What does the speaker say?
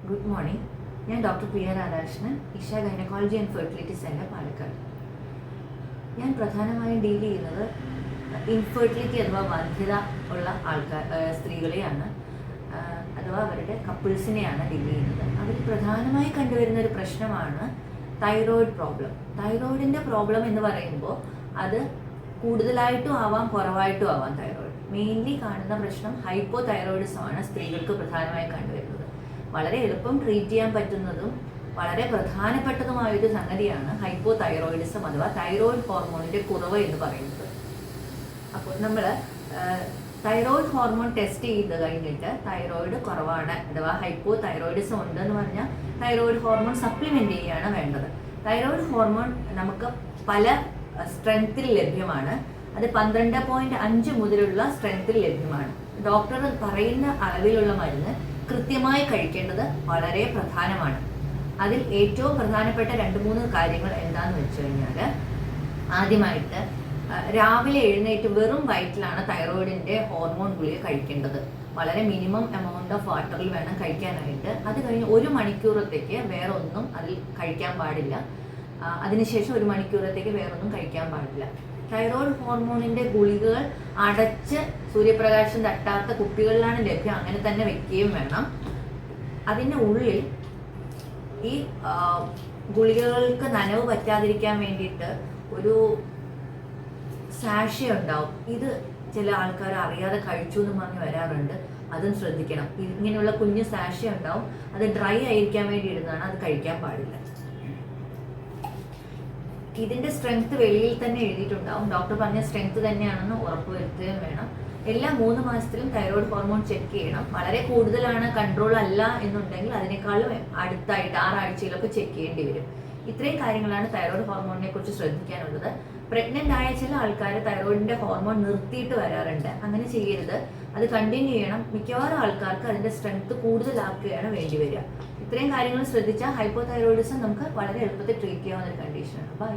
Good morning. ഞാൻ doctor Priya Radhakrishnan, Isha gynaecology and fertility centre, Palakkad. ഞാൻ പ്രധാനമായും ഡീൽ ചെയ്യുന്നത് ഇൻഫെർട്ടിലിറ്റി അഥവാ വന്ധ്യത ഉള്ള സ്ത്രീകളെയാണ്, അഥവാ അവരുടെ കപ്പിൾസിനെയാണ് ഡീൽ ചെയ്യുന്നത്. അതിൽ പ്രധാനമായി കണ്ടുവരുന്ന ഒരു പ്രശ്നമാണ് തൈറോയിഡ് പ്രോബ്ലം. തൈറോയിഡിൻ്റെ പ്രോബ്ലം എന്ന് പറയുമ്പോൾ അത് കൂടുതലായിട്ടും ആവാം, കുറവായിട്ടും ആവാം. തൈറോയിഡ് മെയിൻലി കാണുന്ന പ്രശ്നം ഹൈപ്പോ തൈറോയിഡിസമാണ് സ്ത്രീകൾക്ക് പ്രധാനമായി കണ്ടുവരുന്നത്. വളരെ എളുപ്പം ട്രീറ്റ് ചെയ്യാൻ പറ്റുന്നതും വളരെ പ്രധാനപ്പെട്ടതുമായൊരു സംഗതിയാണ് ഹൈപ്പോ തൈറോയിഡിസം അഥവാ തൈറോയിഡ് ഹോർമോണിൻ്റെ കുറവ് എന്ന് പറയുന്നത്. അപ്പോൾ നമ്മൾ തൈറോയിഡ് ഹോർമോൺ ടെസ്റ്റ് ചെയ്ത് കഴിഞ്ഞിട്ട് തൈറോയിഡ് കുറവാണ് അഥവാ ഹൈപ്പോ തൈറോയിഡിസം ഉണ്ടെന്ന് പറഞ്ഞാൽ തൈറോയിഡ് ഹോർമോൺ സപ്ലിമെൻ്റ് ചെയ്യുകയാണ് വേണ്ടത്. തൈറോയിഡ് ഹോർമോൺ നമുക്ക് പല സ്ട്രെങ്ത്തിൽ ലഭ്യമാണ്. അത് 12.5 മുതലുള്ള സ്ട്രെങ്ത്തിൽ ലഭ്യമാണ്. ഡോക്ടർ പറയുന്ന അളവിലുള്ള മരുന്ന് കൃത്യമായി കഴിക്കേണ്ടത് വളരെ പ്രധാനമാണ്. അതിൽ ഏറ്റവും പ്രധാനപ്പെട്ട 2-3 കാര്യങ്ങൾ എന്താണെന്ന് വെച്ച് കഴിഞ്ഞാൽ, ആദ്യമായിട്ട് രാവിലെ എഴുന്നേറ്റ് വെറും വയറ്റിലാണ് തൈറോയിഡിൻ്റെ ഹോർമോൺ ഗുളിക കഴിക്കേണ്ടത്. വളരെ മിനിമം എമൗണ്ട് ഓഫ് വാട്ടറിൽ വേണം കഴിക്കാനായിട്ട്. അത് കഴിഞ്ഞ് 1 മണിക്കൂറത്തേക്ക് വേറെ ഒന്നും അതിൽ കഴിക്കാൻ പാടില്ല. അതിനുശേഷം 1 മണിക്കൂറത്തേക്ക് വേറൊന്നും കഴിക്കാൻ പാടില്ല. തൈറോയിഡ് ഹോർമോണിൻ്റെ ഗുളികകൾ അടച്ച് സൂര്യപ്രകാശം തട്ടാത്ത കുപ്പികളിലാണ് ലഭ്യം. അങ്ങനെ തന്നെ വെക്കുകയും വേണം. അതിൻ്റെ ഉള്ളിൽ ഈ ഗുളികകൾക്ക് നനവ് പറ്റാതിരിക്കാൻ വേണ്ടിയിട്ട് ഒരു സാഷ ഉണ്ടാവും. ഇത് ചില ആൾക്കാർ അറിയാതെ കഴിച്ചു എന്ന് പറഞ്ഞ് വരാറുണ്ട്. അതും ശ്രദ്ധിക്കണം. ഇങ്ങനെയുള്ള കുഞ്ഞു സാഷ ഉണ്ടാവും. അത് ഡ്രൈ ആയിരിക്കാൻ വേണ്ടി ഇടുന്നതാണ്. അത് കഴിക്കാൻ പാടില്ല. ഇതിൻ്റെ സ്ട്രെങ്ത് വെളിയിൽ തന്നെ എഴുതിയിട്ടുണ്ടാവും. ഡോക്ടർ പറഞ്ഞ സ്ട്രെങ്ത് തന്നെയാണെന്ന് ഉറപ്പുവരുത്തുകയും വേണം. എല്ലാ 3 മാസത്തിലും തൈറോയ്ഡ് ഹോർമോൺ ചെക്ക് ചെയ്യണം. വളരെ കൂടുതലാണ്, കൺട്രോൾ അല്ല എന്നുണ്ടെങ്കിൽ അതിനേക്കാളും അടുത്തായിട്ട് 6 ആഴ്ചയിലൊക്കെ ചെക്ക് ചെയ്യേണ്ടി വരും. ഇത്രയും കാര്യങ്ങളാണ് തൈറോയ്ഡ് ഹോർമോണിനെ കുറിച്ച് ശ്രദ്ധിക്കാനുള്ളത്. പ്രഗ്നൻ്റ് ആയ ചില ആൾക്കാർ തൈറോയിഡിൻ്റെ ഹോർമോൺ നിർത്തിയിട്ട് വരാറുണ്ട്. അങ്ങനെ ചെയ്യരുത്. അത് കണ്ടിന്യൂ ചെയ്യണം. മിക്കവാറും ആൾക്കാർക്ക് അതിൻ്റെ സ്ട്രെങ്ത് കൂടുതലാക്കുകയാണ് വേണ്ടി വരിക. ഇത്രയും കാര്യങ്ങൾ ശ്രദ്ധിച്ചാൽ ഹൈപ്പോ തൈറോയിഡിസം നമുക്ക് വളരെ എളുപ്പത്തിൽ ട്രീറ്റ് ചെയ്യാവുന്ന ഒരു കണ്ടീഷനാണ്. ബൈ.